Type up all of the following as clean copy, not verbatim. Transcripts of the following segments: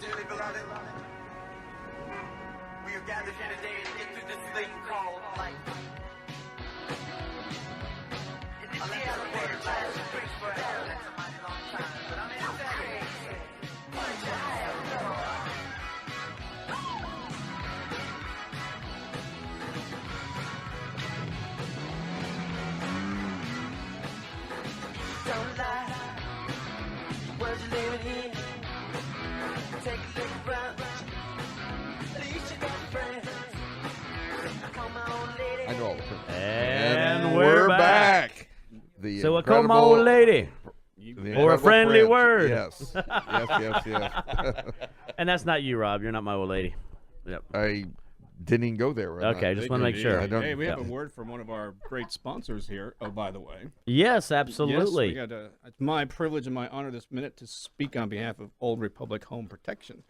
Dearly beloved, we are gathered here today to get through this thing called life. And this the elevator lasts and brings forever. That's a mighty long time, but I'm in Don't lie, words you're living in. Take a look around. At least you got friends. Come on, lady. I know all the friends. And we're back. The So a come on, lady. Or a friendly word. Yes. Yes. And that's not you, Rob. You're not my old lady. Yep. I didn't even go there. Okay, just want to make sure. I don't- Hey, we have Yeah. a word from one of our great sponsors here. Oh, by the way. Yes, absolutely. Yes, it's my privilege and my honor this minute to speak on behalf of Old Republic Home Protection.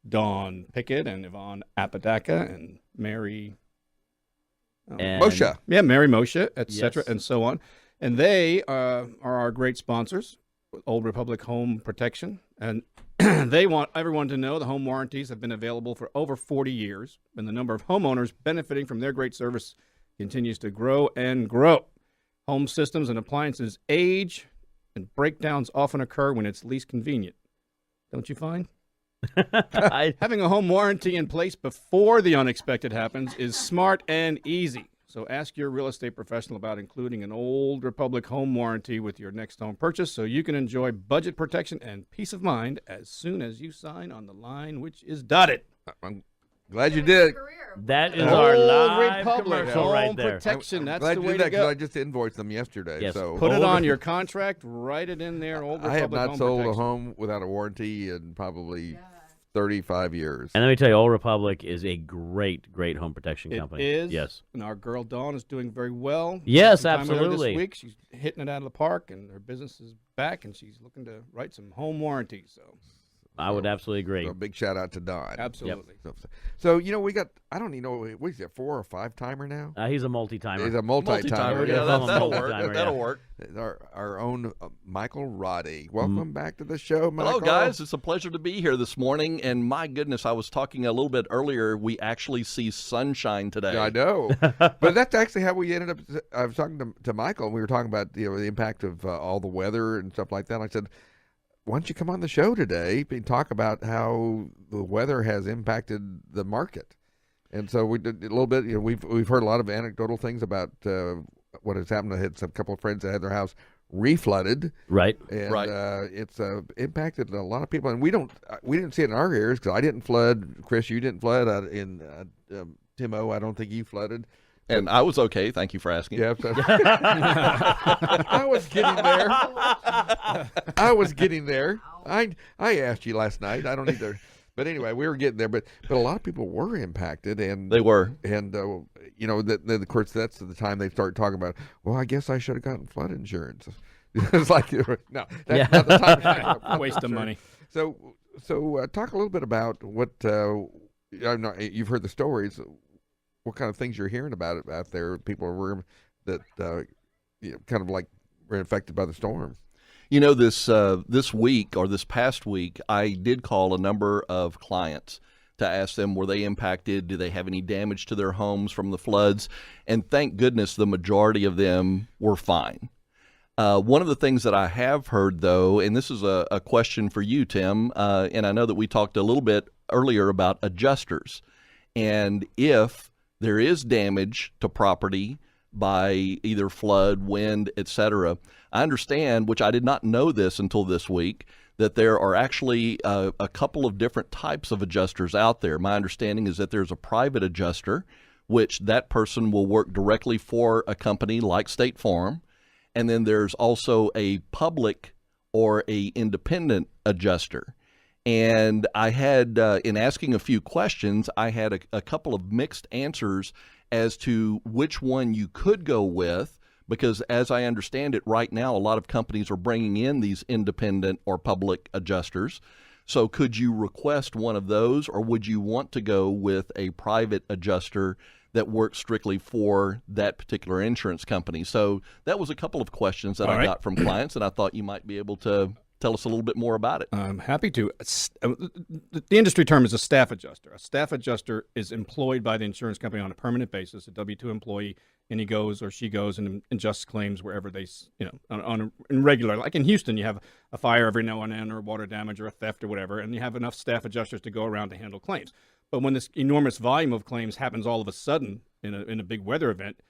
Dawn Pickett and Yvonne Apodaca and Mary And- Moshe. Yeah, Mary Moshe, etc., Yes. and so on. And they are our great sponsors, Old Republic Home Protection. And they want everyone to know the home warranties have been available for over 40 years, and the number of homeowners benefiting from their great service continues to grow and grow. Home systems and appliances age, and breakdowns often occur when it's least convenient. Don't you find? Having a home warranty in place before the unexpected happens is smart and easy. So ask your real estate professional about including an Old Republic home warranty with your next home purchase so you can enjoy budget protection and peace of mind as soon as you sign on the line which is dotted. I'm glad you did. That is Old our live Republic commercial Home right there. Protection. That's Glad the you way did to that because go. I just invoiced them yesterday. Yes. So Put it Old on Re- your contract, write it in there. Old Republic I have not Home sold Protection. a home without a warranty in probably 35 years. And let me tell you, Old Republic is a great home protection It company. is. Yes. And our girl Dawn is doing very well. Yes, Some time with her absolutely. This week, she's hitting it out of the park, and her business is back, and she's looking to write some home warranties. So I would absolutely agree. So a big shout out to Don. absolutely. So we got, I don't even know, what is that, 4 or 5 timer now? He's a multi-timer. He's a multi-timer. Yeah, that'll work. That'll work. Our own Michael Roddy. Welcome back to the show, Michael. Hello, guys. It's a pleasure to be here this morning. And my goodness, I was talking a little bit earlier. We actually see sunshine today. Yeah, I know. But that's actually how we ended up. I was talking to Michael, and we were talking about the impact of all the weather and stuff like that. And I said, why don't you come on the show today and talk about how the weather has impacted the market? And so we did a little bit. We've heard a lot of anecdotal things about what has happened. I had a couple of friends that had their house reflooded, Right. and Right. It's impacted a lot of people. And we didn't see it in our ears because I didn't flood. Chris, you didn't flood. Timo, I don't think you flooded. And I was okay. Thank you for asking. Yeah, I was getting there. I asked you last night. I don't need to, but anyway, we were getting there. But a lot of people were impacted, and They were. and of course that's the time they start talking about. Well, I guess I should have gotten flood insurance. It's like no, that's not the time. to talk about flood Waste of insurance. money. So talk a little bit about what you've heard the stories. What kind of things you're hearing about it out there? People are that kind of like were affected by the storm. You know, this week or this past week, I did call a number of clients to ask them, were they impacted? Do they have any damage to their homes from the floods? And thank goodness the majority of them were fine. One of the things that I have heard, though, and this is a question for you, Tim, and I know that we talked a little bit earlier about adjusters. And if there is damage to property by either flood, wind, etc., I understand, which I did not know this until this week, that there are actually a couple of different types of adjusters out there. My understanding is that there's a private adjuster, which that person will work directly for a company like State Farm. And then there's also a public or a independent adjuster. And I had, in asking a few questions, I had a couple of mixed answers as to which one you could go with, because as I understand it right now, a lot of companies are bringing in these independent or public adjusters. So could you request one of those, or would you want to go with a private adjuster that works strictly for that particular insurance company? So that was a couple of questions that I got from clients, and I thought you might be able to tell us a little bit more about it. I'm happy to. The industry term is a staff adjuster. A staff adjuster is employed by the insurance company on a permanent basis, a W-2 employee, and he goes or she goes and adjusts claims wherever they, in regular. Like in Houston, you have a fire every now and then, or water damage, or a theft, or whatever, and you have enough staff adjusters to go around to handle claims. But when this enormous volume of claims happens all of a sudden in a big weather event,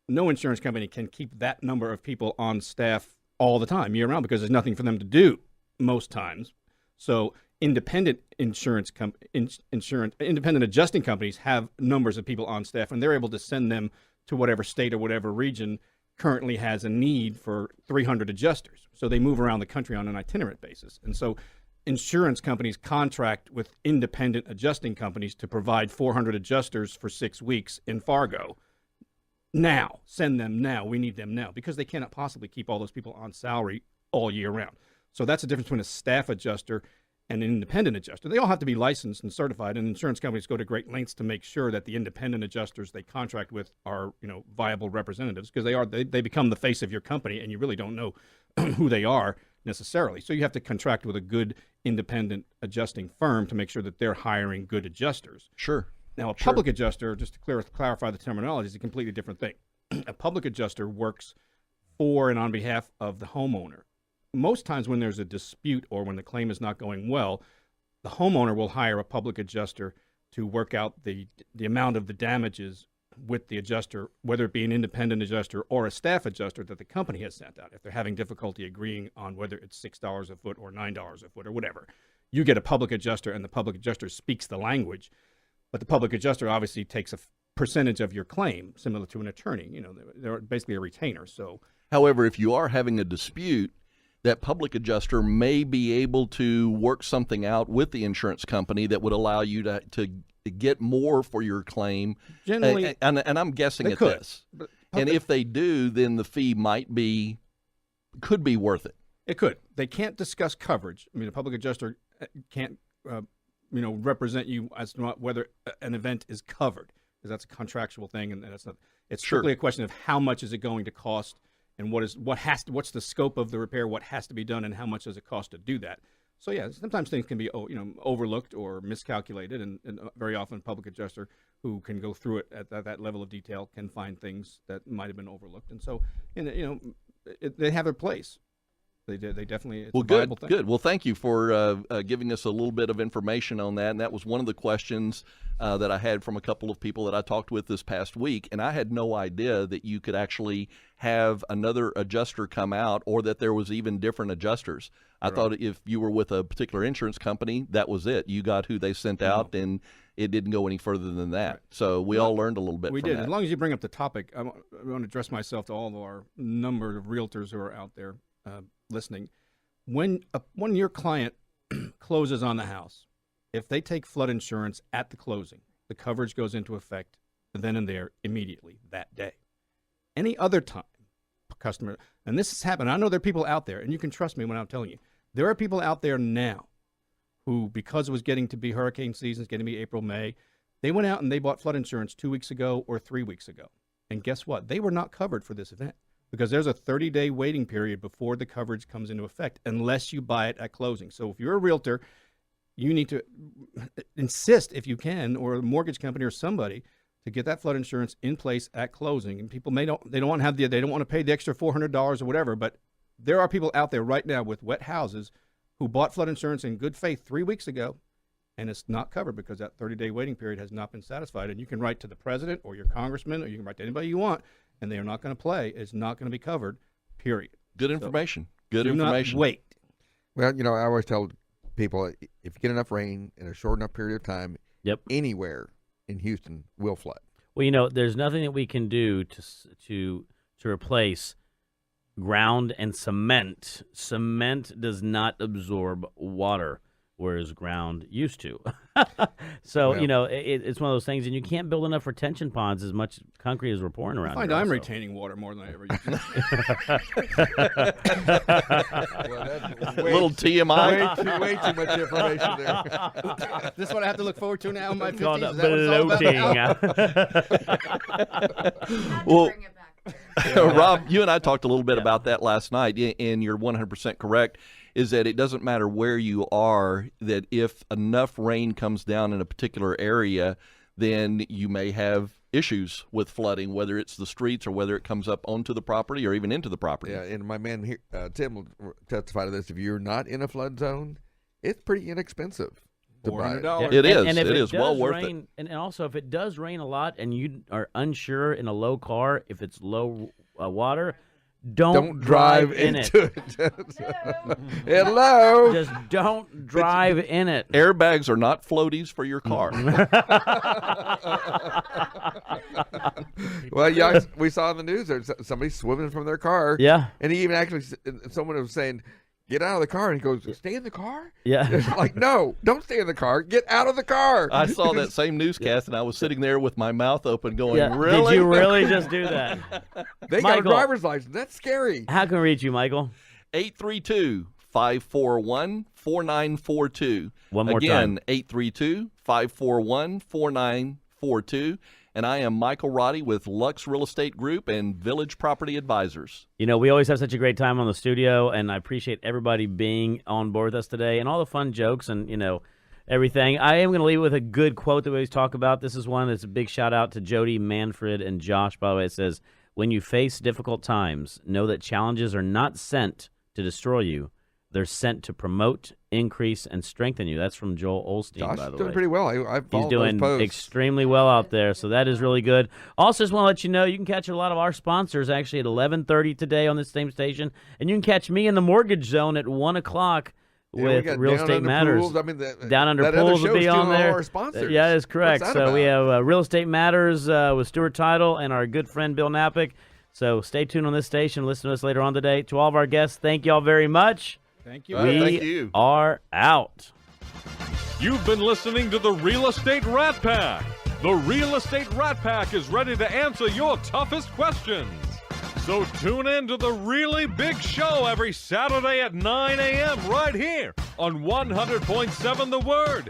no insurance company can keep that number of people on staff all the time, year round, because there's nothing for them to do most times. So independent independent adjusting companies have numbers of people on staff, and they're able to send them to whatever state or whatever region currently has a need for 300 adjusters. So they move around the country on an itinerant basis. And so insurance companies contract with independent adjusting companies to provide 400 adjusters for 6 weeks in Fargo. Now, send them now. We need them now, because they cannot possibly keep all those people on salary all year round. So that's the difference between a staff adjuster and an independent adjuster. They all have to be licensed and certified, and insurance companies go to great lengths to make sure that the independent adjusters they contract with are, viable representatives, because they become the face of your company, and you really don't know who they are necessarily. So you have to contract with a good independent adjusting firm to make sure that they're hiring good adjusters. Sure. Now, a public adjuster, just to clarify the terminology, is a completely different thing. A public adjuster works for and on behalf of the homeowner. Most times when there's a dispute or when the claim is not going well, the homeowner will hire a public adjuster to work out the amount of the damages with the adjuster, whether it be an independent adjuster or a staff adjuster that the company has sent out. If they're having difficulty agreeing on whether it's $6 a foot or $9 a foot or whatever, you get a public adjuster, and the public adjuster speaks the language. But the public adjuster obviously takes a percentage of your claim, similar to an attorney. They're basically a retainer. So, however, if you are having a dispute, that public adjuster may be able to work something out with the insurance company that would allow you to get more for your claim. Generally, and I'm guessing at this. And if they do, then the fee could be worth it. It could. They can't discuss coverage. I mean, a public adjuster can't represent you as to whether an event is covered, because that's a contractual thing, and that's not. It's strictly a question of how much is it going to cost, and what's the scope of the repair, what has to be done, and how much does it cost to do that. So yeah, sometimes things can be overlooked or miscalculated, and very often a public adjuster who can go through it at that level of detail can find things that might have been overlooked, and so they have their place. They definitely. It's a viable thing. Good. Well, thank you for giving us a little bit of information on that. And that was one of the questions that I had from a couple of people that I talked with this past week. And I had no idea that you could actually have another adjuster come out, or that there was even different adjusters. I thought if you were with a particular insurance company, that was it. You got who they sent out, and it didn't go any further than that. Right. So we all learned a little bit. We from did. that. As long as you bring up the topic, I want to address myself to all of our number of realtors who are out there listening. When your client closes on the house, if they take flood insurance at the closing, the coverage goes into effect then and there immediately that day. Any other time, customer, and this has happened, I know there are people out there, and you can trust me when I'm telling you, there are people out there now who, because it was getting to be hurricane season, it's getting to be April, May, they went out and they bought flood insurance 2 weeks ago or 3 weeks ago. And guess what? They were not covered for this event, because there's a 30-day waiting period before the coverage comes into effect unless you buy it at closing. So if you're a realtor, you need to insist, if you can, or a mortgage company or somebody, to get that flood insurance in place at closing. And people they don't want to pay the extra $400 or whatever, but there are people out there right now with wet houses who bought flood insurance in good faith 3 weeks ago, and it's not covered because that 30-day waiting period has not been satisfied. And you can write to the president or your congressman, or you can write to anybody you want, and they are not going to play. It's not going to be covered, period. Good information. So, do not wait. Well, I always tell people, if you get enough rain in a short enough period of time, anywhere in Houston will flood. Well, there's nothing that we can do to replace ground and cement. Cement does not absorb water, whereas ground used to. So, it's one of those things, and you can't build enough retention ponds as much concrete as we're pouring around. I find here I'm also. retaining water more than I ever used A to. little TMI. Way too much information there. This is what I have to look forward to now in my 50s. Called Is that what it's all about now? Well, Rob, you and I talked a little bit about that last night, and you're 100% correct. is that it doesn't matter where you are, that if enough rain comes down in a particular area, then you may have issues with flooding, whether it's the streets or whether it comes up onto the property or even into the property. Yeah, and my man here, Tim will testify to this. If you're not in a flood zone, it's pretty inexpensive to buy it. $400. It is. And if It is well does worth rain, and also if it does rain a lot and you are unsure in a low car, if it's low water, don't drive in it. into it. Hello. Just don't drive in it. Airbags are not floaties for your car. Well, yeah, we saw in the news there's somebody swimming from their car. Yeah. And he even actually, someone was saying, get out of the car. And he goes, stay in the car? Yeah. It's like, no, don't stay in the car. Get out of the car. I saw that same newscast, and I was sitting there with my mouth open going, Yeah. really? Did you really just do that? They got a Michael. driver's license. That's scary. How can we reach you, Michael? 832-541-4942. One more Again, 832-541-4942. And I am Michael Roddy with Lux Real Estate Group and Village Property Advisors. You know, we always have such a great time on the studio, and I appreciate everybody being on board with us today and all the fun jokes and, you know, everything. I am going to leave with a good quote that we always talk about. This is one that's a big shout out to Jody, Manfred, and Josh. By the way, it says, when you face difficult times, know that challenges are not sent to destroy you. They're sent to promote, increase, and strengthen you. That's from Joel Osteen, Josh by is the doing way. pretty well. I've He's followed doing those posts. extremely well out there, so that is really good. Also, just want to let you know, you can catch a lot of our sponsors actually at 11:30 today on this same station, and you can catch me in the Mortgage Zone at 1 o'clock Yeah, we with got Real Down Estate Under Matters. Pools. I mean, Down Under that other Pools will show's be on stealing all there. our sponsors. Yeah, that is correct. What's that So we about? have Real Estate Matters with Stuart Title and our good friend Bill Napick. So stay tuned on this station. Listen to us later on today. To all of our guests, thank you all very much. Thank you. All right, We thank you. are out. You've been listening to the Real Estate Rat Pack. The Real Estate Rat Pack is ready to answer your toughest questions. So tune in to the really big show every Saturday at 9 a.m. right here on 100.7 The Word,